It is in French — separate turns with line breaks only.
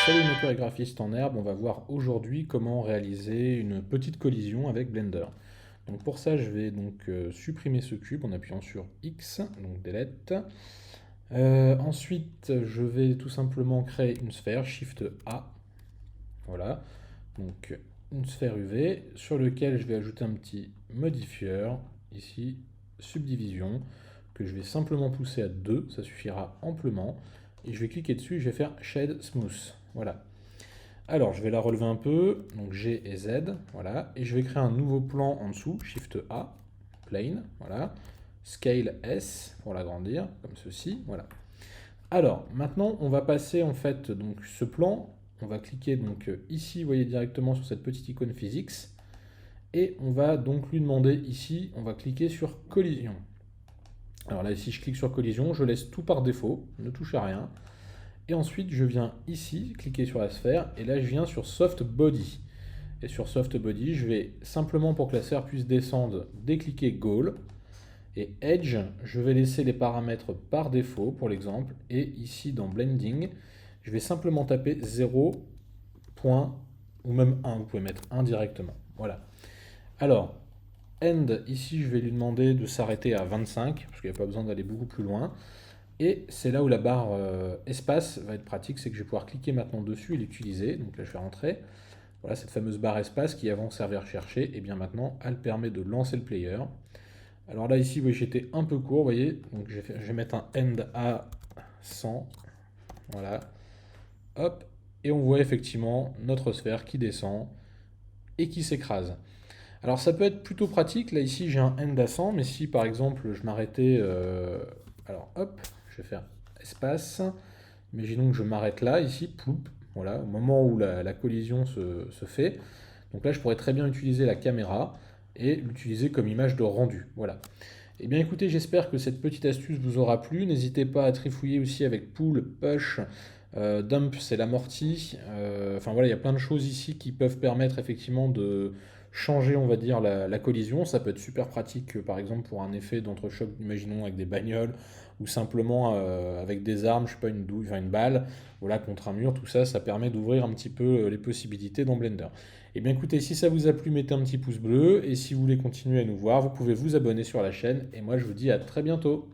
Salut maker et graphiste en herbe, on va voir aujourd'hui comment réaliser une petite collision avec Blender. Donc pour ça, je vais donc supprimer ce cube en appuyant sur X, donc delete. Ensuite, je vais tout simplement créer une sphère, Shift A, voilà. Donc une sphère UV sur lequel je vais ajouter un petit modifieur, ici, subdivision, que je vais simplement pousser à 2, ça suffira amplement. Et je vais cliquer dessus et je vais faire Shade Smooth, voilà. Alors, je vais la relever un peu, donc G et Z, voilà, et je vais créer un nouveau plan en dessous, Shift A, Plane, voilà, Scale S pour l'agrandir, comme ceci, voilà. Alors, maintenant, on va passer en fait, donc ce plan, on va cliquer donc ici, vous voyez directement sur cette petite icône Physics, et on va donc lui demander ici, on va cliquer sur Collision. Alors là, ici, je clique sur Collision, je laisse tout par défaut, ne touche à rien. Et ensuite, je viens ici, cliquer sur la sphère, et là, je viens sur Soft Body. Et sur Soft Body, je vais simplement, pour que la sphère puisse descendre, décliquer Goal. Et Edge, je vais laisser les paramètres par défaut, pour l'exemple. Et ici, dans Blending, je vais simplement taper 0, point, ou même 1. Vous pouvez mettre 1 directement. Voilà. Alors, End, ici, je vais lui demander de s'arrêter à 25, parce qu'il n'y a pas besoin d'aller beaucoup plus loin. Et c'est là où la barre espace va être pratique, c'est que je vais pouvoir cliquer maintenant dessus et l'utiliser. Donc là, je vais rentrer. Voilà, cette fameuse barre espace qui avant servait à rechercher, et bien maintenant, elle permet de lancer le player. Alors là, ici, oui, j'étais un peu court, vous voyez. Donc je vais mettre un end à 100. Voilà. Hop. Et on voit effectivement notre sphère qui descend et qui s'écrase. Alors ça peut être plutôt pratique. Là, ici, j'ai un end à 100, mais si par exemple, je m'arrêtais. Alors hop, je vais faire espace. Imaginons que je m'arrête là, ici, ploup, voilà, au moment où la collision se fait. Donc là, je pourrais très bien utiliser la caméra et l'utiliser comme image de rendu. Voilà. Eh bien écoutez, j'espère que cette petite astuce vous aura plu. N'hésitez pas à trifouiller aussi avec Pull, Push, Dump, c'est l'amorti. Enfin voilà, il y a plein de choses ici qui peuvent permettre effectivement de changer, on va dire, la collision. Ça peut être super pratique, par exemple, pour un effet d'entrechoc, imaginons, avec des bagnoles, ou simplement avec des armes, je sais pas, une douille, enfin une balle, voilà, contre un mur, tout ça, ça permet d'ouvrir un petit peu les possibilités dans Blender. Eh bien écoutez, si ça vous a plu, mettez un petit pouce bleu, et si vous voulez continuer à nous voir, vous pouvez vous abonner sur la chaîne, et moi je vous dis à très bientôt.